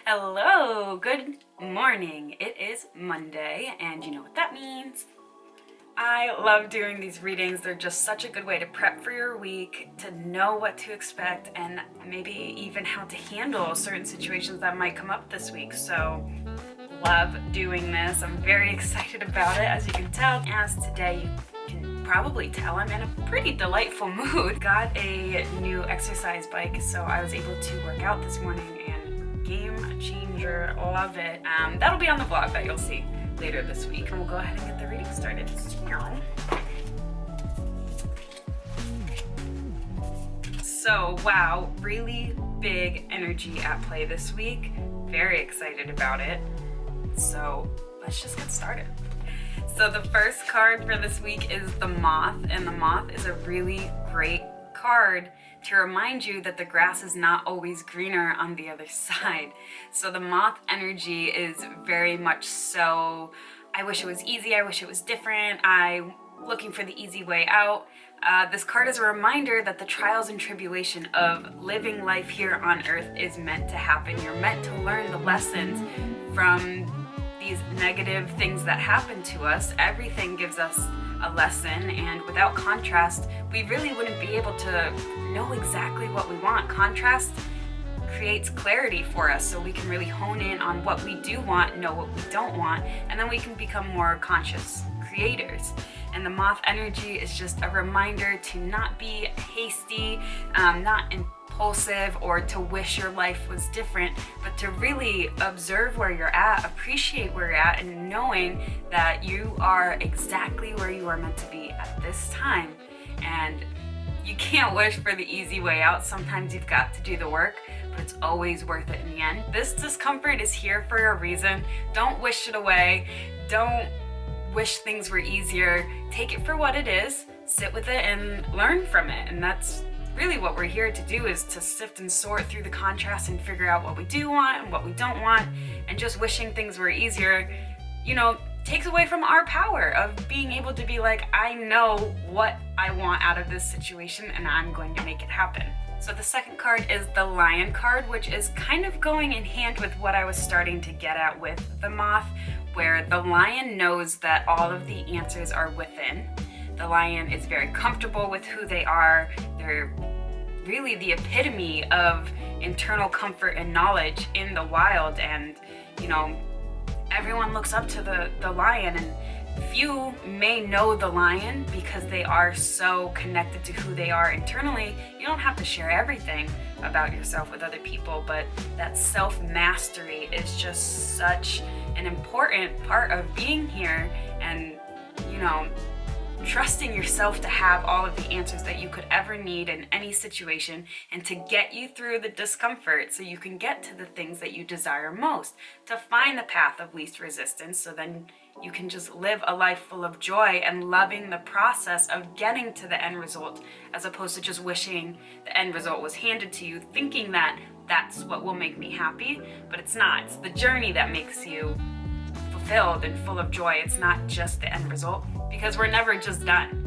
Hello, good morning. It is Monday, and you know what that means. I love doing these readings. They're just such a good way to prep for your week, to know what to expect, and maybe even how to handle certain situations that might come up this week. So, love doing this. I'm very excited about it, as you can tell. As today, you can probably tell I'm in a pretty delightful mood. Got a new exercise bike, so I was able to work out this morning, and game changer, love it. That'll be on the vlog that you'll see later this week. And we'll go ahead and get the reading started. So wow, really big energy at play this week. Very excited about it. So let's just get started. So the first card for this week is the Moth, and the Moth is a really great card to remind you that the grass is not always greener on the other side. So the Moth energy is very much so, I wish it was easy, I wish it was different, I'm looking for the easy way out. This card is a reminder that the trials and tribulation of living life here on earth is meant to happen. You're meant to learn the lessons from these negative things that happen to us. Everything gives us a lesson, and without contrast, we really wouldn't be able to know exactly what we want. Contrast creates clarity for us, so we can really hone in on what we do want, know what we don't want, and then we can become more conscious creators. And the Moth energy is just a reminder to not be hasty, not impulsive, or to wish your life was different, but to really observe where you're at, appreciate where you're at, and knowing that you are exactly where you are meant to be at this time. And you can't wish for the easy way out. Sometimes you've got to do the work, but it's always worth it in the end. This discomfort is here for a reason. Don't wish it away. Don't wish things were easier. Take it for what it is, sit with it, and learn from it. And that's really what we're here to do, is to sift and sort through the contrast and figure out what we do want and what we don't want. And just wishing things were easier, takes away from our power of being able to be like, I know what I want out of this situation and I'm going to make it happen. So the second card is the Lion card, which is kind of going in hand with what I was starting to get at with the Moth, where the Lion knows that all of the answers are within. The Lion is very comfortable with who they are. They're really the epitome of internal comfort and knowledge in the wild, and everyone looks up to the Lion, and few may know the Lion because they are so connected to who they are internally. You don't have to share everything about yourself with other people, but that self-mastery is just such an important part of being here, and trusting yourself to have all of the answers that you could ever need in any situation, and to get you through the discomfort so you can get to the things that you desire most, to find the path of least resistance, so then you can just live a life full of joy and loving the process of getting to the end result, as opposed to just wishing the end result was handed to you, thinking that that's what will make me happy. But it's not. It's the journey that makes you fulfilled and full of joy. It's not just the end result, because we're never just done.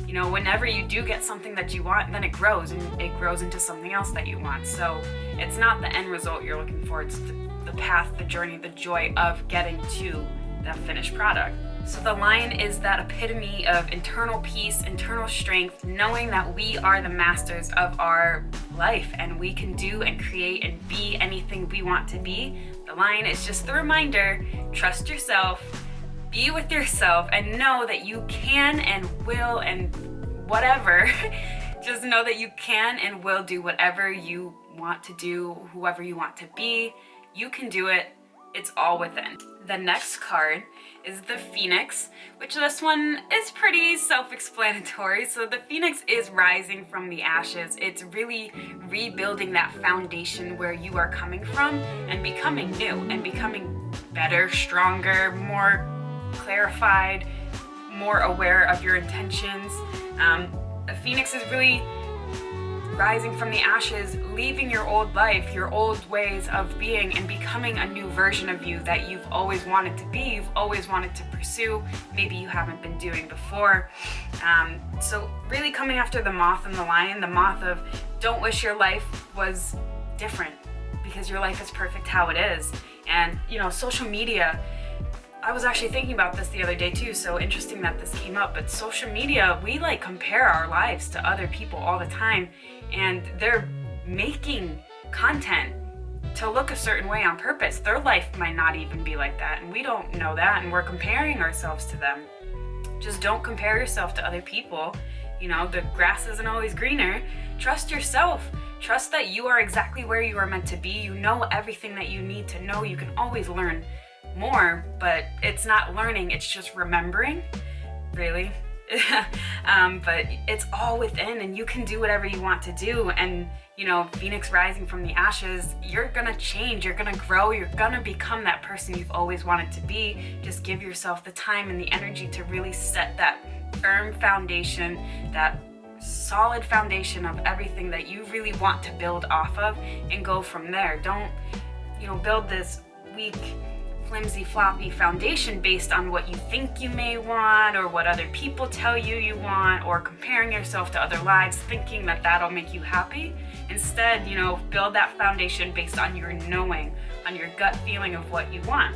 Whenever you do get something that you want, then it grows, and it grows into something else that you want. So it's not the end result you're looking for, it's the path, the journey, the joy of getting to that finished product. So the Lion is that epitome of internal peace, internal strength, knowing that we are the masters of our life, and we can do and create and be anything we want to be. The Lion is just the reminder: trust yourself, be with yourself, and know that you can and will, and whatever, just know that you can and will do whatever you want to do, whoever you want to be. You can do it. It's all within. The next card is the Phoenix, which this one is pretty self-explanatory. So the Phoenix is rising from the ashes. It's really rebuilding that foundation where you are coming from and becoming new and becoming better, stronger, more clarified, more aware of your intentions. The Phoenix is really rising from the ashes, leaving your old life, your old ways of being, and becoming a new version of you that you've always wanted to be, you've always wanted to pursue, maybe you haven't been doing before. So really coming after the Moth and the Lion, the Moth of don't wish your life was different. because your life is perfect how it is. And you know, social media, I was actually thinking about this the other day too, so interesting that this came up, but social media, we like compare our lives to other people all the time, and they're making content to look a certain way on purpose. Their life might not even be like that, and we don't know that, and we're comparing ourselves to them. Just don't compare yourself to other people. You know, the grass isn't always greener. Trust yourself. Trust that you are exactly where you are meant to be. You know everything that you need to know. You can always learn more, but it's not learning, it's just remembering, really. But it's all within, and you can do whatever you want to do. And you know, Phoenix rising from the ashes, you're gonna change, you're gonna grow, you're gonna become that person you've always wanted to be. Just give yourself the time and the energy to really set that firm foundation, that solid foundation of everything that you really want to build off of, and go from there. Don't, you know, build this weak, flimsy, floppy foundation based on what you think you may want, or what other people tell you you want, or comparing yourself to other lives thinking that that'll make you happy. Instead, you know, build that foundation based on your knowing, on your gut feeling of what you want,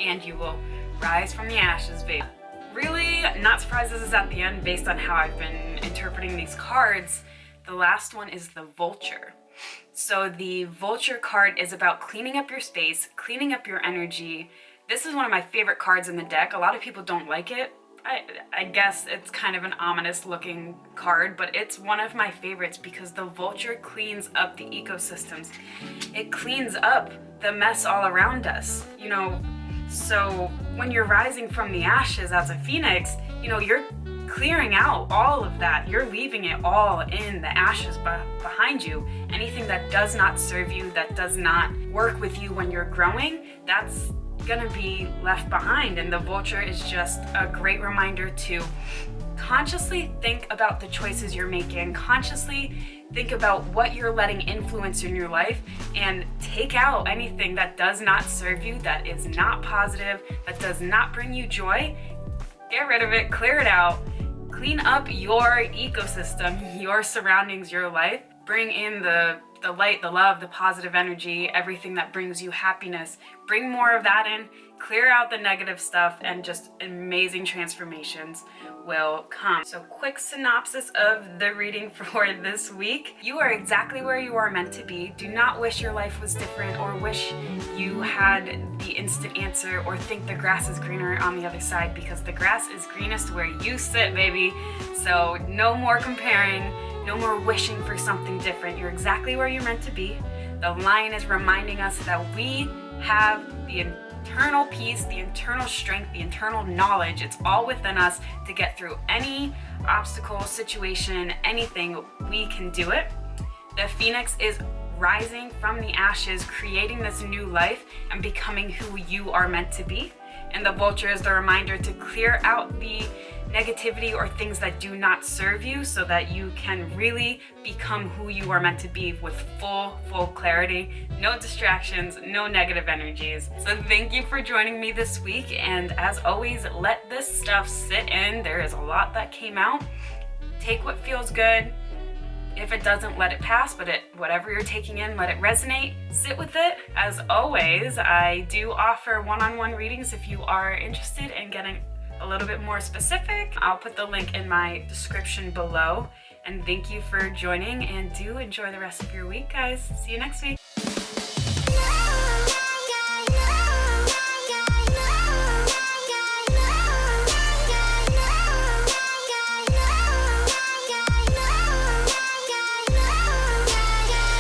and you will rise from the ashes, babe. Really not surprised this is at the end based on how I've been interpreting these cards. The last one is the Vulture. So the Vulture card is about cleaning up your space, cleaning up your energy. This is one of my favorite cards in the deck. A lot of people don't like it. I guess it's kind of an ominous looking card, but it's one of my favorites because the Vulture cleans up the ecosystems. It cleans up the mess all around us, you know. So when you're rising from the ashes as a phoenix, you know, you're clearing out all of that. You're leaving it all in the ashes behind you. Anything that does not serve you, that does not work with you when you're growing, that's gonna be left behind. And the Vulture is just a great reminder to consciously think about the choices you're making, consciously think about what you're letting influence in your life, and take out anything that does not serve you, that is not positive, that does not bring you joy. Get rid of it, clear it out, clean up your ecosystem, your surroundings, your life. Bring in the light, the love, the positive energy, everything that brings you happiness. Bring more of that in, clear out the negative stuff, and just amazing transformations will come. So quick synopsis of the reading for this week. You are exactly where you are meant to be. Do not wish your life was different, or wish you had the instant answer, or think the grass is greener on the other side, because the grass is greenest where you sit, baby. So no more comparing, no more wishing for something different. You're exactly where you're meant to be. The lion is reminding us that we have the internal peace, the internal strength, the internal knowledge. It's all within us to get through any obstacle, situation, anything. We can do it. The phoenix is rising from the ashes, creating this new life and becoming who you are meant to be. And the Vulture is the reminder to clear out the negativity or things that do not serve you, so that you can really become who you are meant to be with full clarity, no distractions, no negative energies. So thank you for joining me this week, and as always, let this stuff sit in. There is a lot that came out. Take what feels good. If it doesn't, let it pass, but whatever you're taking in, let it resonate. Sit with it. As always, I do offer one-on-one readings if you are interested in getting a little bit more specific. I'll put the link in my description below. And thank you for joining, and do enjoy the rest of your week, guys. See you next week.